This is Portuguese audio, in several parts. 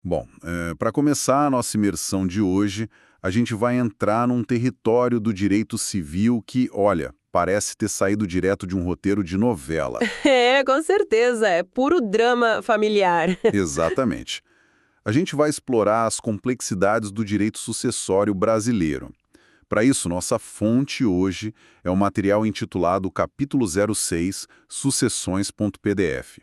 Bom, para começar a nossa imersão de hoje, a gente vai entrar num território do direito civil que, olha, parece ter saído direto de um roteiro de novela. É, com certeza, é puro drama familiar. Exatamente. A gente vai explorar as complexidades do direito sucessório brasileiro. Para isso, nossa fonte hoje é o material intitulado Capítulo 06, Sucessões.pdf.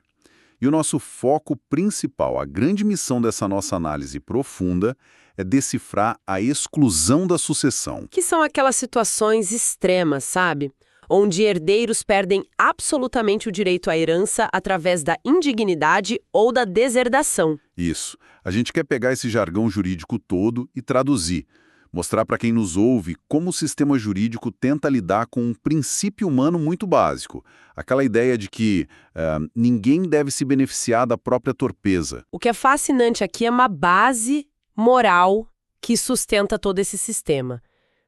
E o nosso foco principal, a grande missão dessa nossa análise profunda, é decifrar a exclusão da sucessão. Que são aquelas situações extremas, sabe? Onde herdeiros perdem absolutamente o direito à herança através da indignidade ou da deserdação. Isso. A gente quer pegar esse jargão jurídico todo e traduzir. Mostrar para quem nos ouve como o sistema jurídico tenta lidar com um princípio humano muito básico. Aquela ideia de que ninguém deve se beneficiar da própria torpeza. O que é fascinante aqui é uma base moral que sustenta todo esse sistema.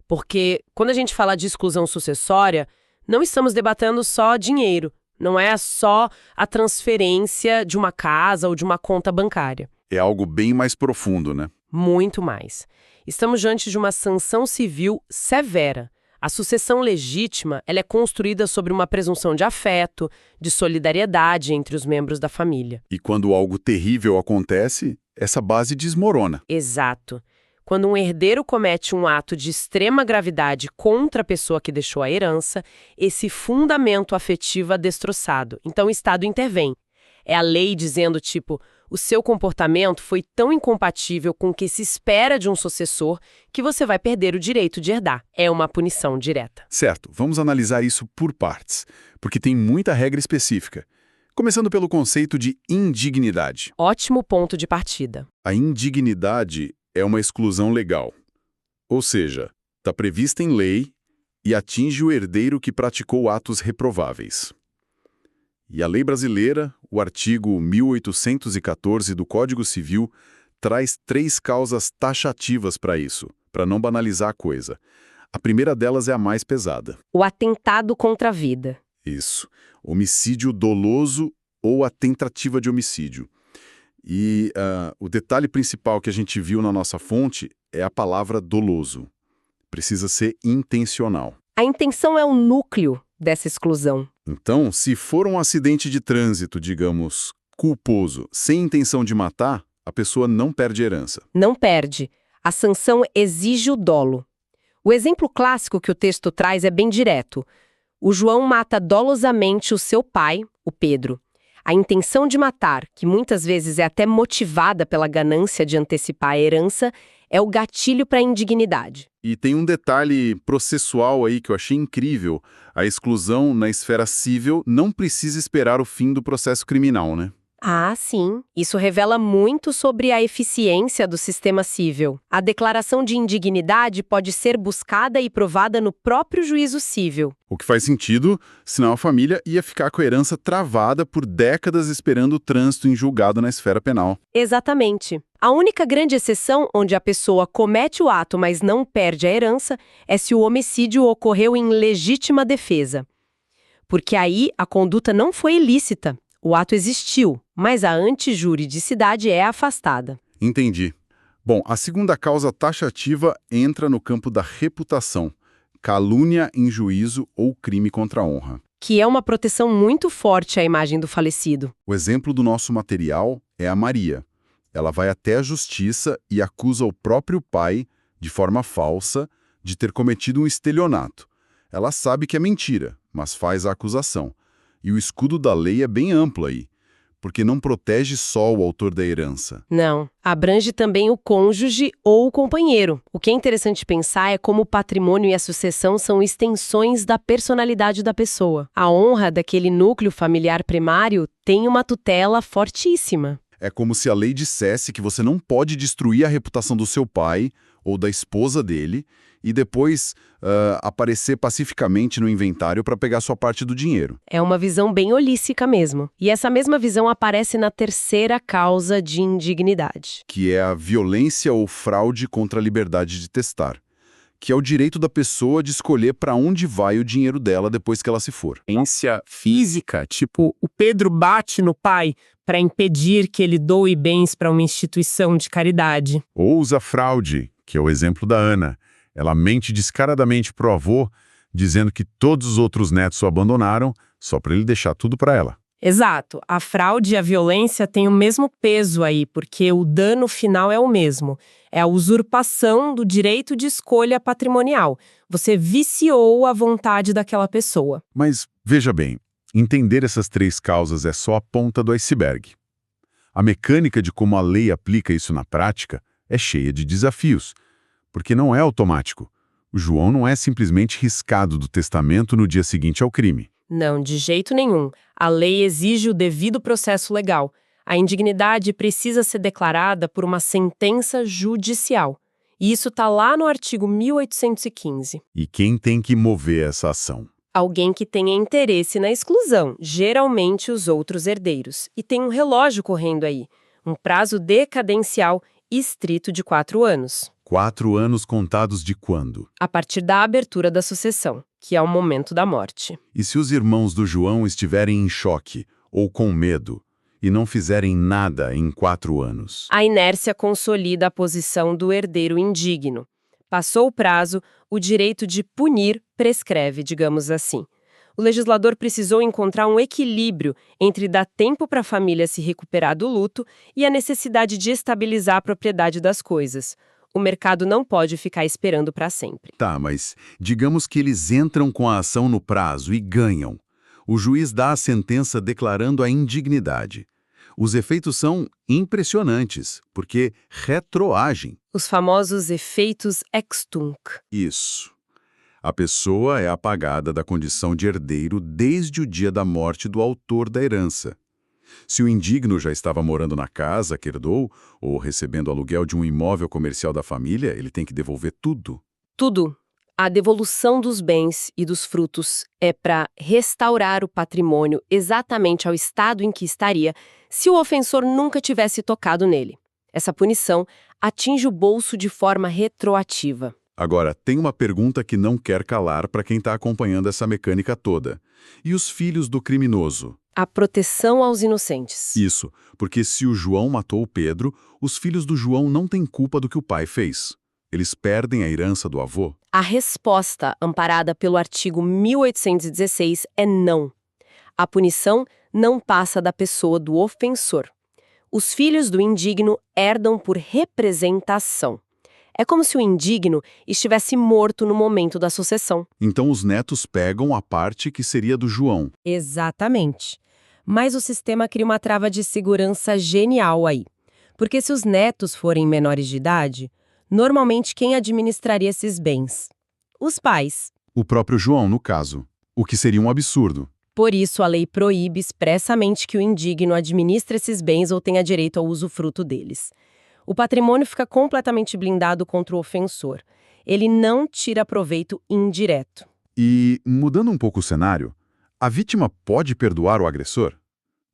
Porque quando a gente fala de exclusão sucessória, não estamos debatendo só dinheiro. Não é só a transferência de uma casa ou de uma conta bancária. É algo bem mais profundo, né? Muito mais. Estamos diante de uma sanção civil severa. A sucessão legítima, ela é construída sobre uma presunção de afeto, de solidariedade entre os membros da família. E quando algo terrível acontece, essa base desmorona. Exato. Quando um herdeiro comete um ato de extrema gravidade contra a pessoa que deixou a herança, esse fundamento afetivo é destroçado. Então o Estado intervém. É a lei dizendo, tipo, o seu comportamento foi tão incompatível com o que se espera de um sucessor que você vai perder o direito de herdar. É uma punição direta. Certo, vamos analisar isso por partes, porque tem muita regra específica. Começando pelo conceito de indignidade. Ótimo ponto de partida. A indignidade é uma exclusão legal. Ou seja, está prevista em lei e atinge o herdeiro que praticou atos reprováveis. E a lei brasileira, o artigo 1814 do Código Civil, traz 3 causas taxativas para isso, para não banalizar a coisa. A primeira delas é a mais pesada. O atentado contra a vida. Isso. Homicídio doloso ou a tentativa de homicídio. E o detalhe principal que a gente viu na nossa fonte é a palavra doloso. Precisa ser intencional. A intenção é o núcleo dessa exclusão. Então, se for um acidente de trânsito, digamos, culposo, sem intenção de matar, a pessoa não perde herança. Não perde. A sanção exige o dolo. O exemplo clássico que o texto traz é bem direto. O João mata dolosamente o seu pai, o Pedro. A intenção de matar, que muitas vezes é até motivada pela ganância de antecipar a herança, é o gatilho para a indignidade. E tem um detalhe processual aí que eu achei incrível. A exclusão na esfera civil não precisa esperar o fim do processo criminal, né? Ah, sim. Isso revela muito sobre a eficiência do sistema civil. A declaração de indignidade pode ser buscada e provada no próprio juízo civil. O que faz sentido, senão a família ia ficar com a herança travada por décadas esperando o trânsito em julgado na esfera penal. Exatamente. A única grande exceção onde a pessoa comete o ato, mas não perde a herança, é se o homicídio ocorreu em legítima defesa. Porque aí a conduta não foi ilícita. O ato existiu, mas a antijuridicidade é afastada. Entendi. Bom, a segunda causa taxativa entra no campo da reputação, calúnia em juízo ou crime contra a honra. Que é uma proteção muito forte à imagem do falecido. O exemplo do nosso material é a Maria. Ela vai até a justiça e acusa o próprio pai, de forma falsa, de ter cometido um estelionato. Ela sabe que é mentira, mas faz a acusação. E o escudo da lei é bem amplo aí, porque não protege só o autor da herança. Não, abrange também o cônjuge ou o companheiro. O que é interessante pensar é como o patrimônio e a sucessão são extensões da personalidade da pessoa. A honra daquele núcleo familiar primário tem uma tutela fortíssima. É como se a lei dissesse que você não pode destruir a reputação do seu pai ou da esposa dele e depois aparecer pacificamente no inventário para pegar sua parte do dinheiro. É uma visão bem holística mesmo. E essa mesma visão aparece na terceira causa de indignidade. Que é a violência ou fraude contra a liberdade de testar, que é o direito da pessoa de escolher para onde vai o dinheiro dela depois que ela se for. Ciência física, tipo, o Pedro bate no pai para impedir que ele doe bens para uma instituição de caridade. Ou usa fraude, que é o exemplo da Ana. Ela mente descaradamente pro avô, dizendo que todos os outros netos o abandonaram só para ele deixar tudo para ela. Exato. A fraude e a violência têm o mesmo peso aí, porque o dano final é o mesmo. É a usurpação do direito de escolha patrimonial. Você viciou a vontade daquela pessoa. Mas, veja bem, entender essas três causas é só a ponta do iceberg. A mecânica de como a lei aplica isso na prática é cheia de desafios, porque não é automático. O João não é simplesmente riscado do testamento no dia seguinte ao crime. Não, de jeito nenhum. A lei exige o devido processo legal. A indignidade precisa ser declarada por uma sentença judicial. E isso está lá no artigo 1815. E quem tem que mover essa ação? Alguém que tenha interesse na exclusão, geralmente os outros herdeiros. E tem um relógio correndo aí. Um prazo decadencial estrito de 4 anos. 4 anos contados de quando? A partir da abertura da sucessão, que é o momento da morte. E se os irmãos do João estiverem em choque ou com medo e não fizerem nada em 4 anos? A inércia consolida a posição do herdeiro indigno. Passou o prazo, o direito de punir prescreve, digamos assim. O legislador precisou encontrar um equilíbrio entre dar tempo para a família se recuperar do luto e a necessidade de estabilizar a propriedade das coisas. O mercado não pode ficar esperando para sempre. Tá, mas digamos que eles entram com a ação no prazo e ganham. O juiz dá a sentença declarando a indignidade. Os efeitos são impressionantes, porque retroagem. Os famosos efeitos ex tunc. Isso. A pessoa é apagada da condição de herdeiro desde o dia da morte do autor da herança. Se o indigno já estava morando na casa que herdou ou recebendo aluguel de um imóvel comercial da família, ele tem que devolver tudo. Tudo. A devolução dos bens e dos frutos é para restaurar o patrimônio exatamente ao estado em que estaria se o ofensor nunca tivesse tocado nele. Essa punição atinge o bolso de forma retroativa. Agora, tem uma pergunta que não quer calar para quem está acompanhando essa mecânica toda. E os filhos do criminoso? A proteção aos inocentes. Isso, porque se o João matou o Pedro, os filhos do João não têm culpa do que o pai fez. Eles perdem a herança do avô? A resposta, amparada pelo artigo 1816, é não. A punição não passa da pessoa do ofensor. Os filhos do indigno herdam por representação. É como se o indigno estivesse morto no momento da sucessão. Então os netos pegam a parte que seria do João. Exatamente. Mas o sistema cria uma trava de segurança genial aí. Porque se os netos forem menores de idade, normalmente quem administraria esses bens? Os pais. O próprio João, no caso. O que seria um absurdo. Por isso, a lei proíbe expressamente que o indigno administre esses bens ou tenha direito ao usufruto deles. O patrimônio fica completamente blindado contra o ofensor. Ele não tira proveito indireto. E, mudando um pouco o cenário, a vítima pode perdoar o agressor?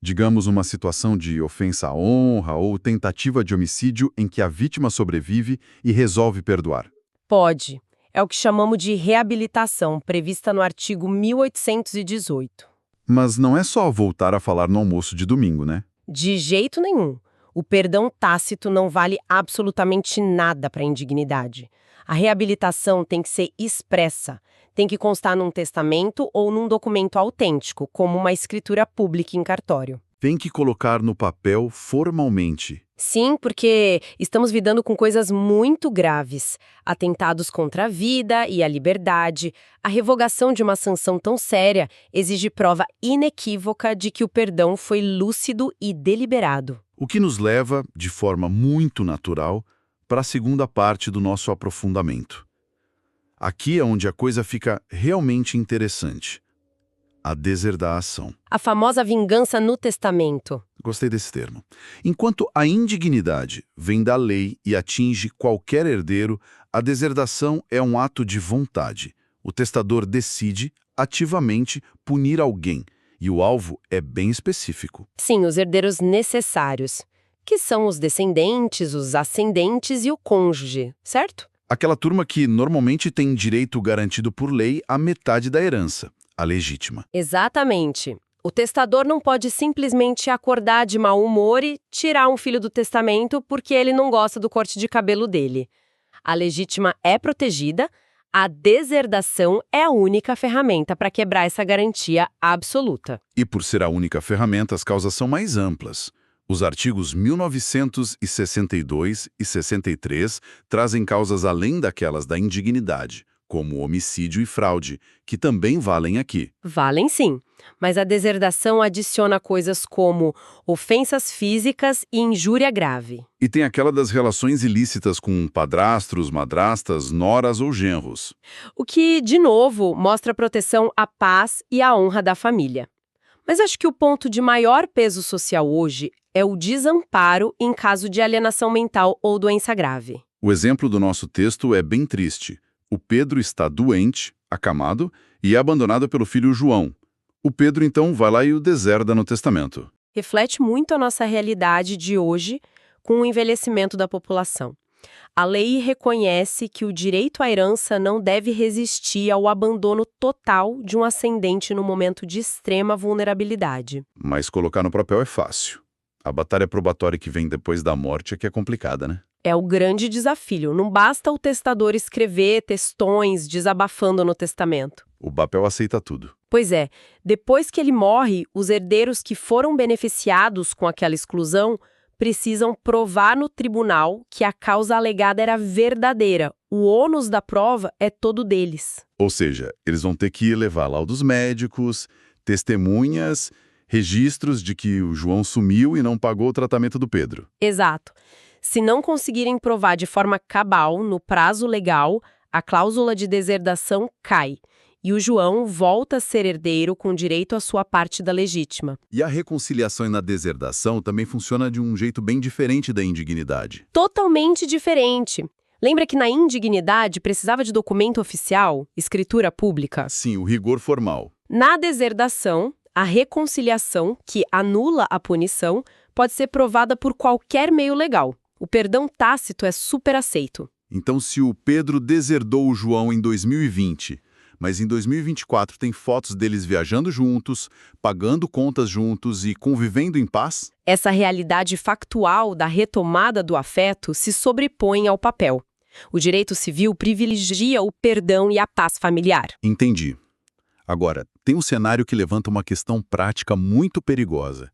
Digamos uma situação de ofensa à honra ou tentativa de homicídio em que a vítima sobrevive e resolve perdoar. Pode. É o que chamamos de reabilitação, prevista no artigo 1818. Mas não é só voltar a falar no almoço de domingo, né? De jeito nenhum. O perdão tácito não vale absolutamente nada para a indignidade. A reabilitação tem que ser expressa. Tem que constar num testamento ou num documento autêntico, como uma escritura pública em cartório. Tem que colocar no papel formalmente. Sim, porque estamos lidando com coisas muito graves. Atentados contra a vida e a liberdade. A revogação de uma sanção tão séria exige prova inequívoca de que o perdão foi lúcido e deliberado. O que nos leva, de forma muito natural, para a segunda parte do nosso aprofundamento. Aqui é onde a coisa fica realmente interessante. A deserdação. A famosa vingança no testamento. Gostei desse termo. Enquanto a indignidade vem da lei e atinge qualquer herdeiro, a deserdação é um ato de vontade. O testador decide, ativamente, punir alguém, e o alvo é bem específico. Sim, os herdeiros necessários, que são os descendentes, os ascendentes e o cônjuge, certo? Aquela turma que normalmente tem direito garantido por lei à metade da herança, a legítima. Exatamente. O testador não pode simplesmente acordar de mau humor e tirar um filho do testamento porque ele não gosta do corte de cabelo dele. A legítima é protegida, a deserdação é a única ferramenta para quebrar essa garantia absoluta. E por ser a única ferramenta, as causas são mais amplas. Os artigos 1962 e 63 trazem causas além daquelas da indignidade, como homicídio e fraude, que também valem aqui. Valem sim, mas a deserdação adiciona coisas como ofensas físicas e injúria grave. E tem aquela das relações ilícitas com padrastros, madrastas, noras ou genros. O que, de novo, mostra proteção à paz e à honra da família. Mas acho que o ponto de maior peso social hoje é o desamparo em caso de alienação mental ou doença grave. O exemplo do nosso texto é bem triste. O Pedro está doente, acamado, e é abandonado pelo filho João. O Pedro, então, vai lá e o deserda no testamento. Reflete muito a nossa realidade de hoje com o envelhecimento da população. A lei reconhece que o direito à herança não deve resistir ao abandono total de um ascendente no momento de extrema vulnerabilidade. Mas colocar no papel é fácil. A batalha probatória que vem depois da morte é que é complicada, né? É o grande desafio. Não basta o testador escrever textões desabafando no testamento. O papel aceita tudo. Pois é, depois que ele morre, os herdeiros que foram beneficiados com aquela exclusão precisam provar no tribunal que a causa alegada era verdadeira. O ônus da prova é todo deles. Ou seja, eles vão ter que levar laudos médicos, testemunhas, registros de que o João sumiu e não pagou o tratamento do Pedro. Exato. Se não conseguirem provar de forma cabal, no prazo legal, a cláusula de deserdação cai. E o João volta a ser herdeiro com direito à sua parte da legítima. E a reconciliação na deserdação também funciona de um jeito bem diferente da indignidade. Totalmente diferente. Lembra que na indignidade precisava de documento oficial, escritura pública? Sim, o rigor formal. Na deserdação, a reconciliação, que anula a punição, pode ser provada por qualquer meio legal. O perdão tácito é super aceito. Então, se o Pedro deserdou o João em 2020, mas em 2024 tem fotos deles viajando juntos, pagando contas juntos e convivendo em paz? Essa realidade factual da retomada do afeto se sobrepõe ao papel. O direito civil privilegia o perdão e a paz familiar. Entendi. Agora, tem um cenário que levanta uma questão prática muito perigosa.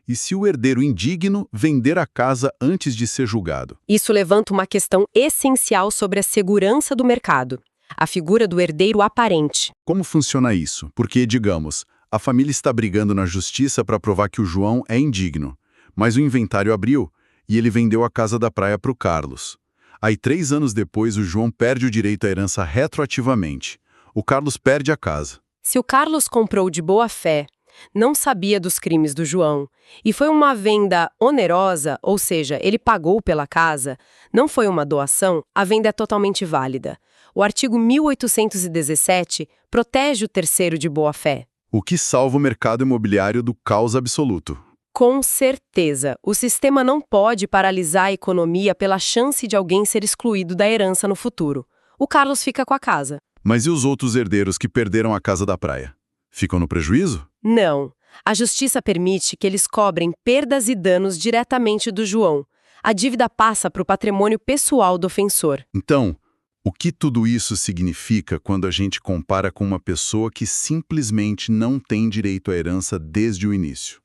E se o herdeiro indigno vender a casa antes de ser julgado? Isso levanta uma questão essencial sobre a segurança do mercado. A figura do herdeiro aparente. Como funciona isso? Porque, digamos, a família está brigando na justiça para provar que o João é indigno, mas o inventário abriu e ele vendeu a casa da praia para o Carlos. Aí, 3 anos depois, o João perde o direito à herança retroativamente. O Carlos perde a casa. Se o Carlos comprou de boa fé, não sabia dos crimes do João, e foi uma venda onerosa, ou seja, ele pagou pela casa, não foi uma doação, a venda é totalmente válida. O artigo 1817 protege o terceiro de boa-fé. O que salva o mercado imobiliário do caos absoluto. Com certeza, o sistema não pode paralisar a economia pela chance de alguém ser excluído da herança no futuro. O Carlos fica com a casa. Mas e os outros herdeiros que perderam a casa da praia? Ficam no prejuízo? Não. A justiça permite que eles cobrem perdas e danos diretamente do João. A dívida passa para o patrimônio pessoal do ofensor. Então, o que tudo isso significa quando a gente compara com uma pessoa que simplesmente não tem direito à herança desde o início?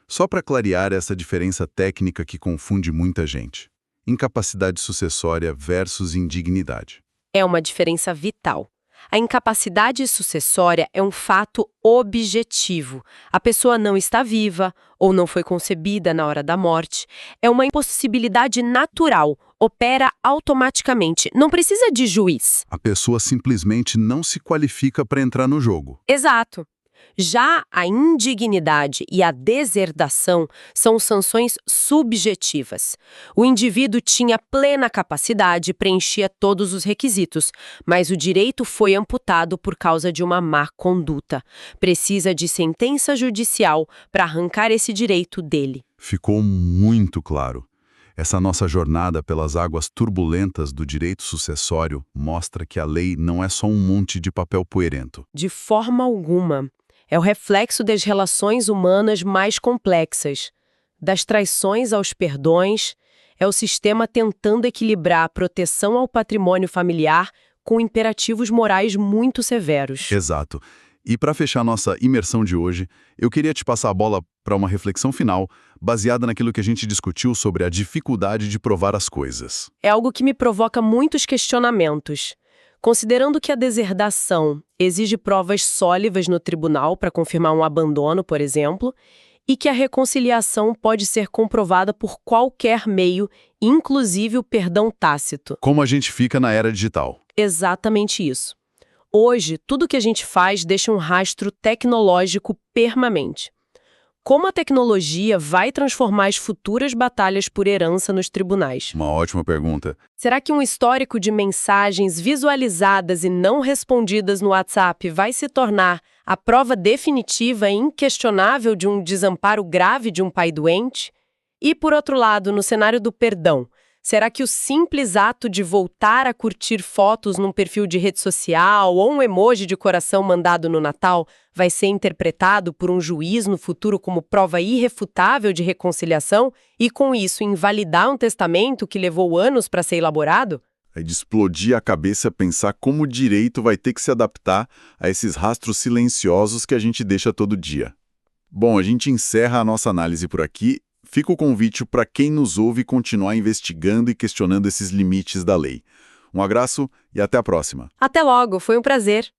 Só para clarear essa diferença técnica que confunde muita gente. Incapacidade sucessória versus indignidade. É uma diferença vital. A incapacidade sucessória é um fato objetivo. A pessoa não está viva ou não foi concebida na hora da morte. É uma impossibilidade natural, opera automaticamente, não precisa de juiz. A pessoa simplesmente não se qualifica para entrar no jogo. Exato. Já a indignidade e a deserdação são sanções subjetivas. O indivíduo tinha plena capacidade e preenchia todos os requisitos, mas o direito foi amputado por causa de uma má conduta. Precisa de sentença judicial para arrancar esse direito dele. Ficou muito claro. Essa nossa jornada pelas águas turbulentas do direito sucessório mostra que a lei não é só um monte de papel poeirento. De forma alguma. É o reflexo das relações humanas mais complexas, das traições aos perdões, é o sistema tentando equilibrar a proteção ao patrimônio familiar com imperativos morais muito severos. Exato. E para fechar nossa imersão de hoje, eu queria te passar a bola para uma reflexão final, baseada naquilo que a gente discutiu sobre a dificuldade de provar as coisas. É algo que me provoca muitos questionamentos. Considerando que a deserdação exige provas sólidas no tribunal para confirmar um abandono, por exemplo, e que a reconciliação pode ser comprovada por qualquer meio, inclusive o perdão tácito. Como a gente fica na era digital? Exatamente isso. Hoje, tudo que a gente faz deixa um rastro tecnológico permanente. Como a tecnologia vai transformar as futuras batalhas por herança nos tribunais? Uma ótima pergunta. Será que um histórico de mensagens visualizadas e não respondidas no WhatsApp vai se tornar a prova definitiva e inquestionável de um desamparo grave de um pai doente? E, por outro lado, no cenário do perdão, será que o simples ato de voltar a curtir fotos num perfil de rede social ou um emoji de coração mandado no Natal vai ser interpretado por um juiz no futuro como prova irrefutável de reconciliação e, com isso, invalidar um testamento que levou anos para ser elaborado? É de explodir a cabeça pensar como o direito vai ter que se adaptar a esses rastros silenciosos que a gente deixa todo dia. Bom, a gente encerra a nossa análise por aqui. Fica o convite para quem nos ouve continuar investigando e questionando esses limites da lei. Um abraço e até a próxima. Até logo, foi um prazer!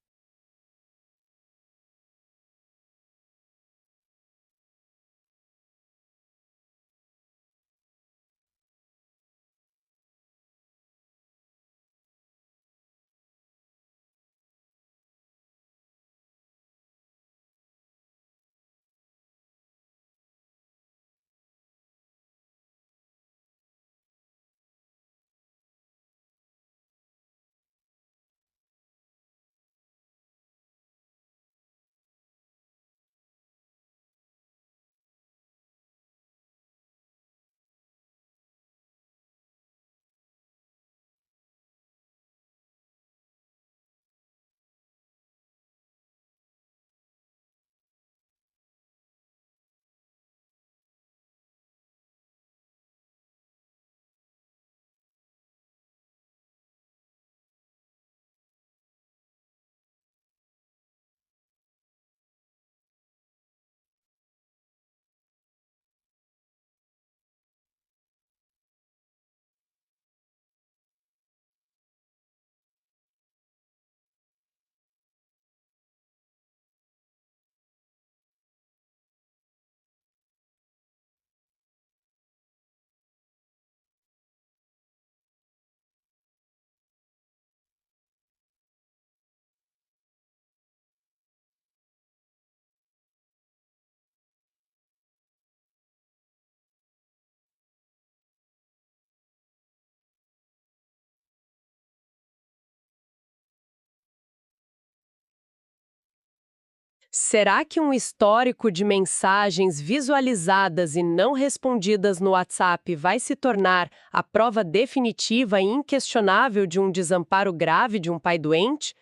Será que um histórico de mensagens visualizadas e não respondidas no WhatsApp vai se tornar a prova definitiva e inquestionável de um desamparo grave de um pai doente?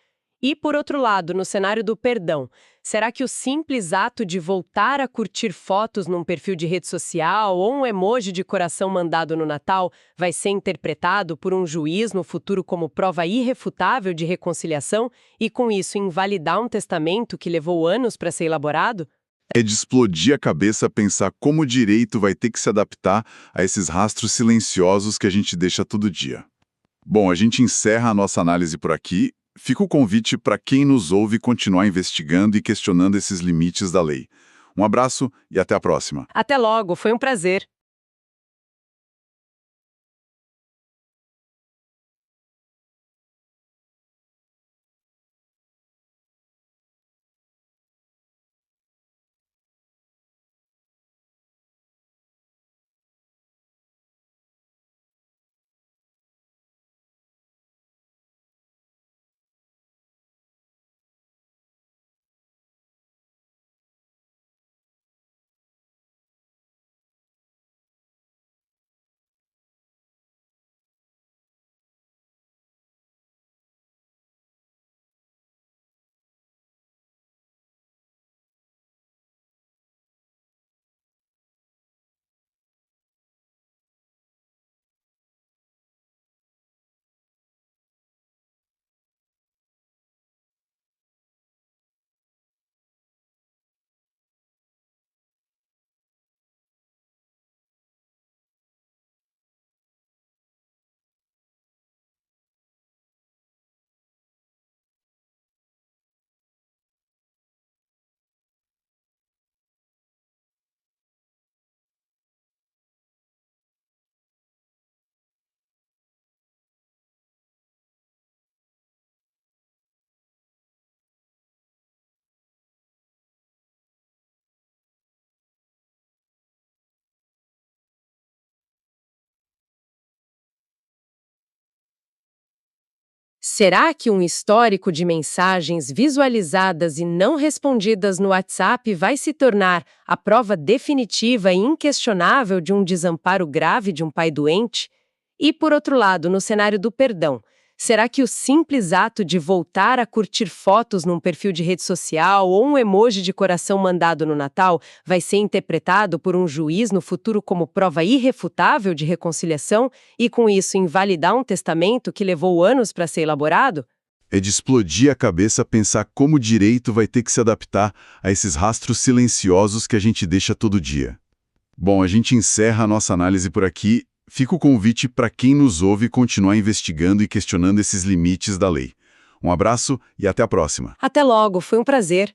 E, por outro lado, no cenário do perdão, será que o simples ato de voltar a curtir fotos num perfil de rede social ou um emoji de coração mandado no Natal vai ser interpretado por um juiz no futuro como prova irrefutável de reconciliação e, com isso, invalidar um testamento que levou anos para ser elaborado? É de explodir a cabeça pensar como o direito vai ter que se adaptar a esses rastros silenciosos que a gente deixa todo dia. Bom, a gente encerra a nossa análise por aqui. Fica o convite para quem nos ouve continuar investigando e questionando esses limites da lei. Um abraço e até a próxima. Até logo, foi um prazer! Será que um histórico de mensagens visualizadas e não respondidas no WhatsApp vai se tornar a prova definitiva e inquestionável de um desamparo grave de um pai doente? E, por outro lado, no cenário do perdão, será que o simples ato de voltar a curtir fotos num perfil de rede social ou um emoji de coração mandado no Natal vai ser interpretado por um juiz no futuro como prova irrefutável de reconciliação e, com isso, invalidar um testamento que levou anos para ser elaborado? É de explodir a cabeça pensar como o direito vai ter que se adaptar a esses rastros silenciosos que a gente deixa todo dia. Bom, a gente encerra a nossa análise por aqui. Fica o convite para quem nos ouve continuar investigando e questionando esses limites da lei. Um abraço e até a próxima. Até logo, foi um prazer.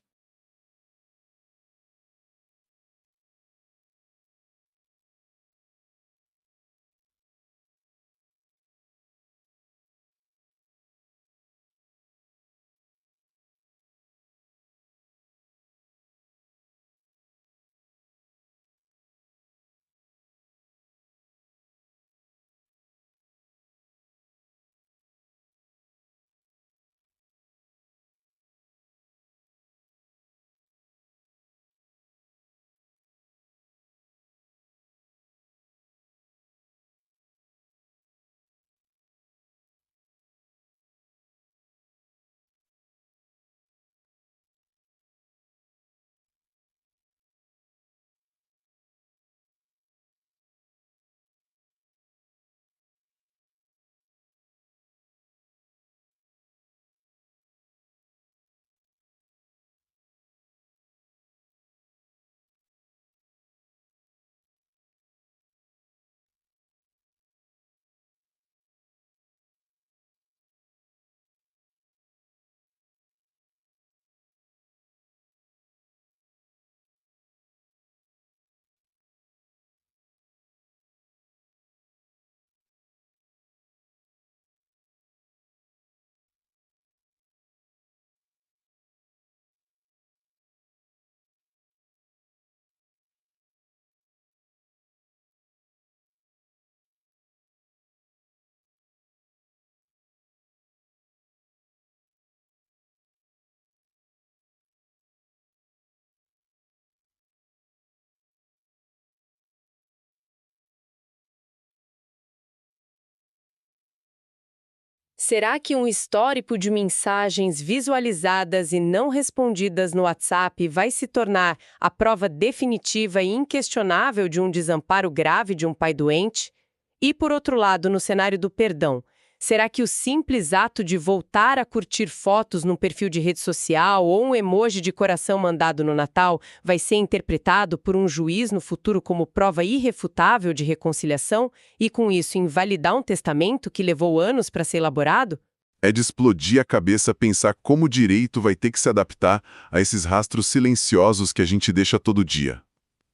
Será que um histórico de mensagens visualizadas e não respondidas no WhatsApp vai se tornar a prova definitiva e inquestionável de um desamparo grave de um pai doente? E, por outro lado, no cenário do perdão, será que o simples ato de voltar a curtir fotos num perfil de rede social ou um emoji de coração mandado no Natal vai ser interpretado por um juiz no futuro como prova irrefutável de reconciliação e, com isso, invalidar um testamento que levou anos para ser elaborado? É de explodir a cabeça pensar como o direito vai ter que se adaptar a esses rastros silenciosos que a gente deixa todo dia.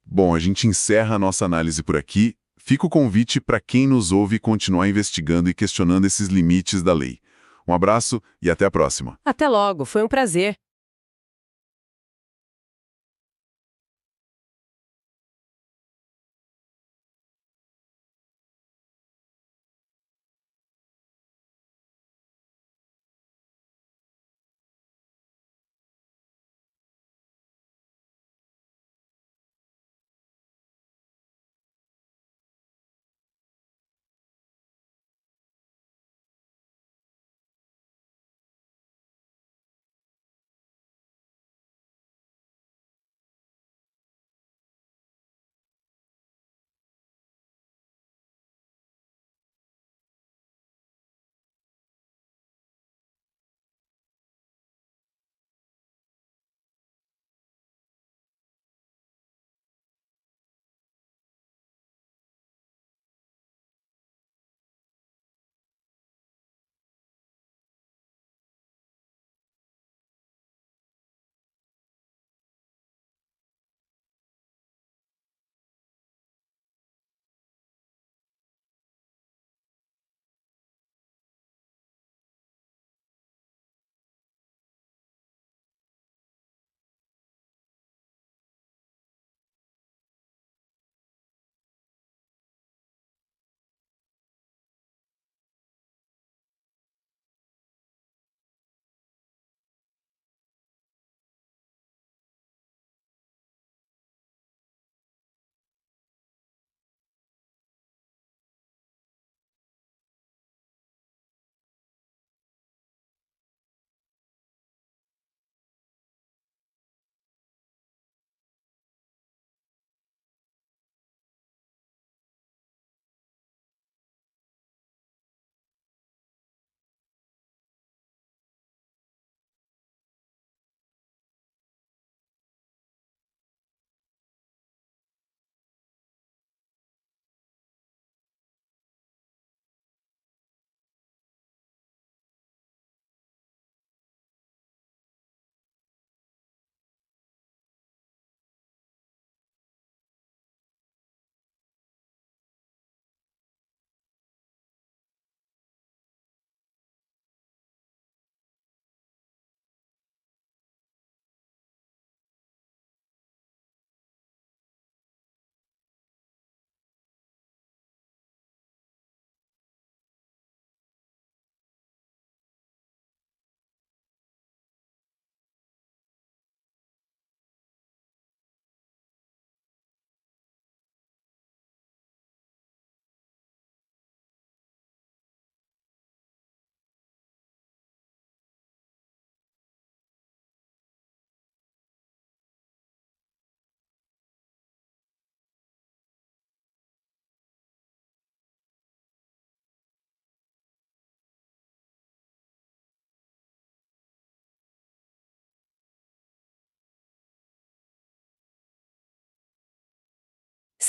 Bom, a gente encerra a nossa análise por aqui. Fica o convite para quem nos ouve continuar investigando e questionando esses limites da lei. Um abraço e até a próxima. Até logo, foi um prazer.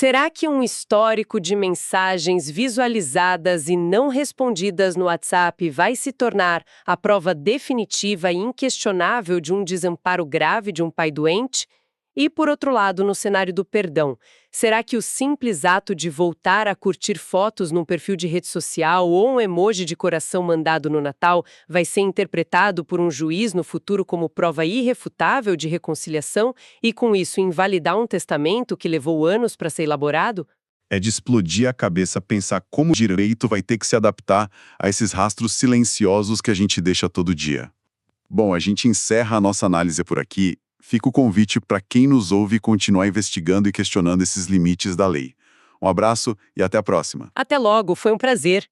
Será que um histórico de mensagens visualizadas e não respondidas no WhatsApp vai se tornar a prova definitiva e inquestionável de um desamparo grave de um pai doente? E, por outro lado, no cenário do perdão, será que o simples ato de voltar a curtir fotos num perfil de rede social ou um emoji de coração mandado no Natal vai ser interpretado por um juiz no futuro como prova irrefutável de reconciliação e, com isso, invalidar um testamento que levou anos para ser elaborado? É de explodir a cabeça pensar como o direito vai ter que se adaptar a esses rastros silenciosos que a gente deixa todo dia. Bom, a gente encerra a nossa análise por aqui. Fica o convite para quem nos ouve continuar investigando e questionando esses limites da lei. Um abraço e até a próxima. Até logo, foi um prazer.